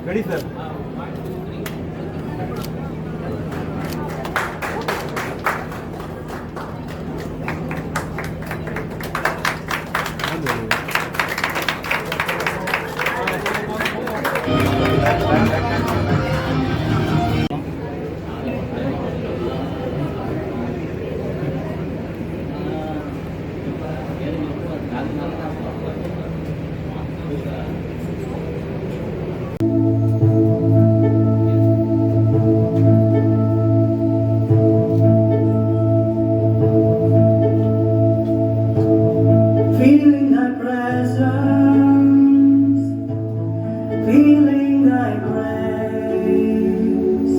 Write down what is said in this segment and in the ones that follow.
Ready sir. Feeling thy presence, feeling thy grace,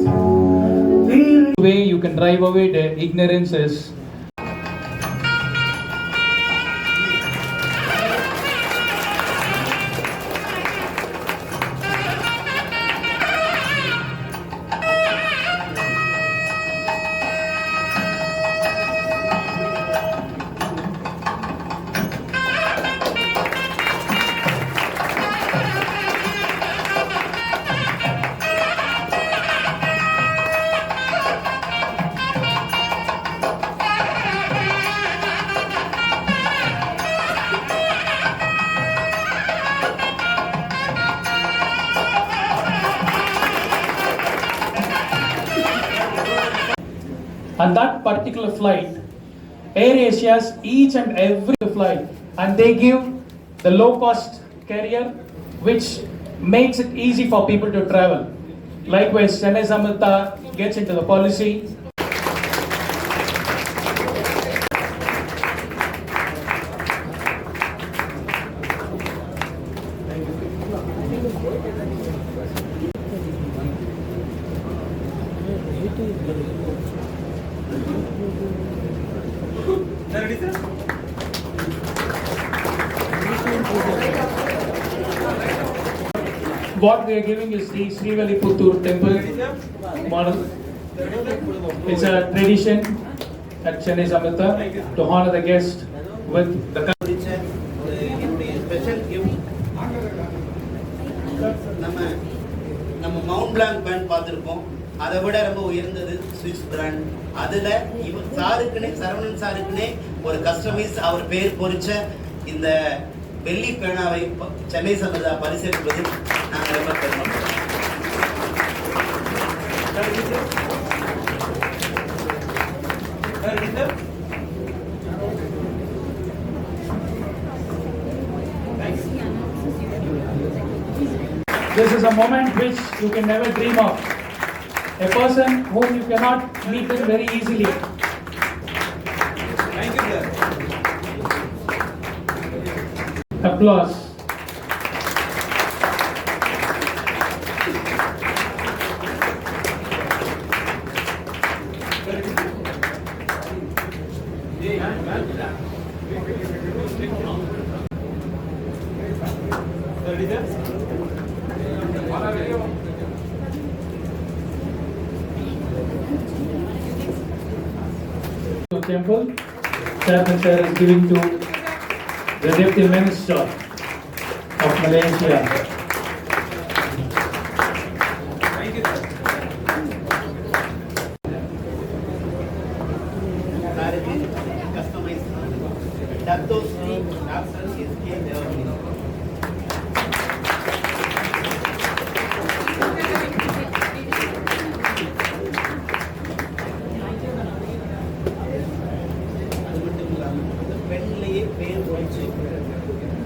feeling. Way you can drive away the ignorances. And that particular flight, AirAsia's each and every flight, and they give the low-cost carrier, which makes it easy for people to travel. Likewise, Chennai Samrita gets into the policy. What we are giving is the Srivilliputturu temple model. It's a tradition at Chennai Samrita to honor the guest with the special gift. நம்ம mount blank pant பார்த்துருப்போம். அதை விட ரொம்ப உயர்ந்தது Swiss brand. அதில் இவர் சாருக்குனே, சரவணன் சாருக்குனே ஒரு customise அவர் பேர் பொறிச்ச இந்த வெள்ளி பேனாவை சென்னை சமர்தா பரிசளிப்பது நாங்கள் ரொம்ப பெருமைப்படுறோம். This is a moment which you can never dream of. A person whom you cannot meet them very easily. Thank you, sir. Applause. Temple, Chairman Sir is giving to the Deputy Minister of Malaysia. Thank you, sir. சாருக்கு customise doctor Shri doctor S K. Devamani.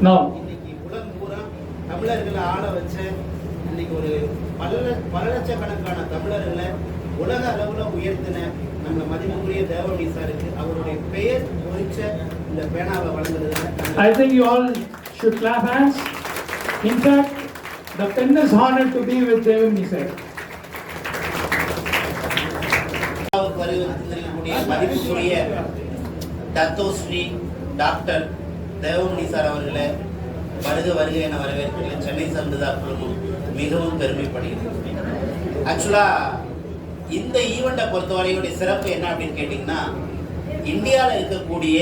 Now, இன்னைக்கு உலகம் பூரா தமிழர்களை ஆள வச்ச இன்னைக்கு ஒரு பல லட்சக்கணக்கான தமிழர்களை உலக அளவுல உயர்த்தின நம்ம மதிப்புக்குரிய தேவமணி சாருக்கு அவருடைய பெயர் பொறிச்ச இந்த பேனாவை வழங்குறதுல I think you all should clap hands. In fact, the pen is honored to be with Devamani sir. வருவதற்குரிய மதிப்புக்குரிய தத்தோஸ்ரீ டாக்டர் தேவமணி சார் அவர்களை வருக என வரவேற்கிறேன். சென்னை சமர்தா குழுமம் மிகவும் பெருமைப்படுகிறது. ஆக்சுவலா இந்த ஈவெண்ட்டை பொறுத்தவரையுடைய சிறப்பு என்ன அப்படின்னு கேட்டிங்கன்னா, இந்தியாவில் இருக்கக்கூடிய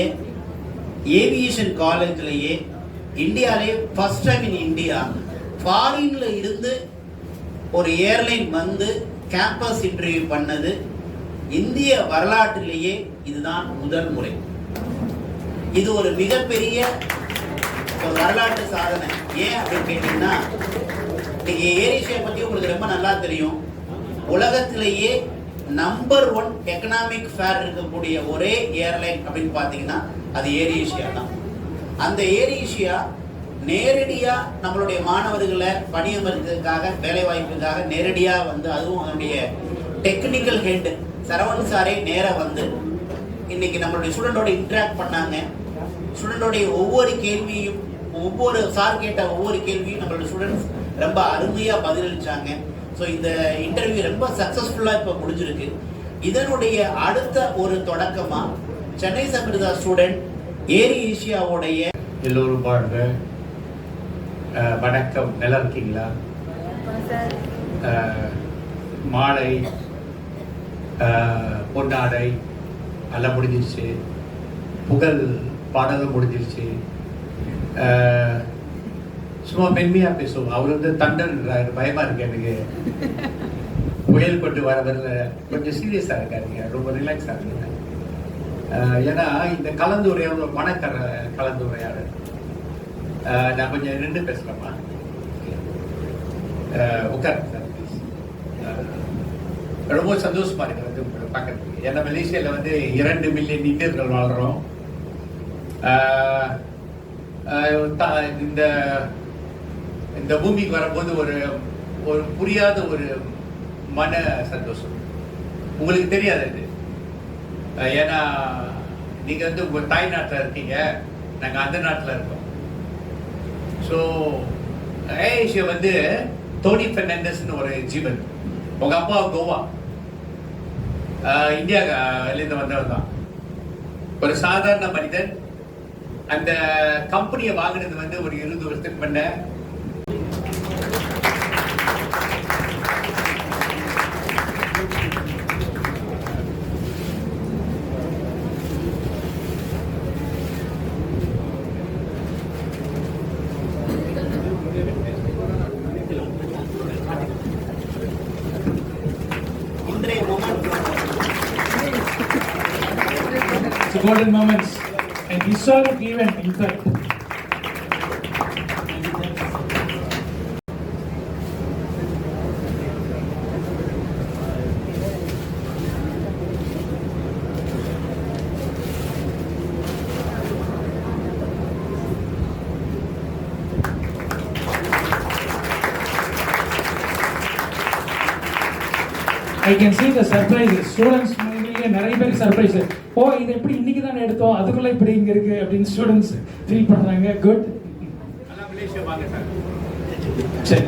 ஏவியேஷன் காலேஜ்லேயே இந்தியாவிலே ஃபர்ஸ்ட் டைம் இன் இந்தியா ஃபாரின்ல இருந்து ஒரு ஏர்லைன் வந்து கேம்பஸ் இன்டர்வியூ பண்ணது இந்திய வரலாற்றிலேயே இதுதான் முதல் முறை. இது ஒரு மிகப்பெரிய ஒரு வரலாற்று சாதனை. ஏன் அப்படின்னு கேட்டீங்கன்னா, இன்னைக்கு ஏர் ஏஷியா பத்தி உங்களுக்கு ரொம்ப நல்லா தெரியும். உலகத்திலேயே நம்பர் 1 எக்கனாமிக் ஃபேர் இருக்கக்கூடிய ஒரே ஏர்லைன் அப்படின்னு பார்த்தீங்கன்னா அது ஏர் ஏஷியா தான். அந்த ஏர் ஏஷியா நேரடியா நம்மளுடைய மாணவர்களை பணியமர்த்ததுக்காக, வேலை வாய்ப்புக்காக நேரடியா வந்து, அதுவும் அதனுடைய டெக்னிக்கல் ஹெட் சரவணன் சாரே நேராக வந்து இன்னைக்கு நம்மளுடைய ஸ்டூடெண்டோட இன்டராக்ட் பண்ணாங்க. ஸ்டூடெண்டோடைய ஒவ்வொரு கேள்வியும், ஒவ்வொரு சார் கேட்ட ஒவ்வொரு கேள்வியும் நம்மளுடைய ஸ்டூடெண்ட்ஸ் ரொம்ப அருமையா பதிலளிச்சாங்க. ஸோ இந்த இன்டர்வியூ ரொம்ப சக்சஸ்ஃபுல்லா இப்போ முடிஞ்சிருக்கு. இதனுடைய அடுத்த ஒரு தொடக்கமா சென்னை சமிர்தா ஸ்டூடெண்ட் ஏர் ஏஷியாவுடைய எல்லோரும் வாழ்க. வணக்கம், நல்லா இருக்கீங்களா? மாலை பொன்னாடை எல்லாம் முடிஞ்சிருச்சு, புகழ் பாடலும் முடிஞ்சிருச்சு. சும்மா மென்மையாக பேசுவோம். அவர் வந்து தண்டன்றாரு, பயமா இருக்கு எனக்கு. புயல் கொண்டு வரதில் கொஞ்சம் சீரியஸாக இருக்காருங்க, ரொம்ப ரிலாக்ஸாக இருக்குங்க. ஏன்னா இந்த கலந்துரையாடல் மனக்கர கலந்துரையாடல். நான் கொஞ்சம் நின்று பேசலாமா? உட்காருங்க சார் ப்ளீஸ். ரொம்ப சந்தோஷமா இருக்கு வந்து உங்களை பார்க்கறதுக்கு. ஏன்னா மலேசியாவில் வந்து 2 மில்லியன் இந்தியர்கள் வாழ்கிறோம். இந்த பூமிக்கு வரும்போது ஒரு புரியாத ஒரு மன சந்தோஷம். உங்களுக்கு தெரியாது இது. ஏன்னா நீங்க வந்து உங்க தாய் நாட்டில் இருக்கீங்க, நாங்க அந்த நாட்டில் இருக்கோம். ஸோ ஏஷியா வந்து டோனி பெர்னாண்டஸ்ன்னு ஒரு ஜீவன். உங்க அப்பா கோவா, இந்தியாவிலேருந்து வந்தவர் தான். ஒரு சாதாரண மனிதன். அந்த கம்பெனியை வாங்கினது வந்து ஒரு 20 வருஷத்துக்கு முன்ன. It's a golden moments, an historic event in fact. I can see the surprises. Students நிறைய பேருக்கு சர்ப்ரைஸ். ஓ, இது எப்படி இன்னைக்கு தான் எடுத்தோம், அதுக்குள்ள இப்படி இங்க இருக்கு அப்படின்னு ஸ்டூடெண்ட்ஸ் ஃபீல் பண்றாங்க. குட். மலேசியா வாங்க சார். சரி.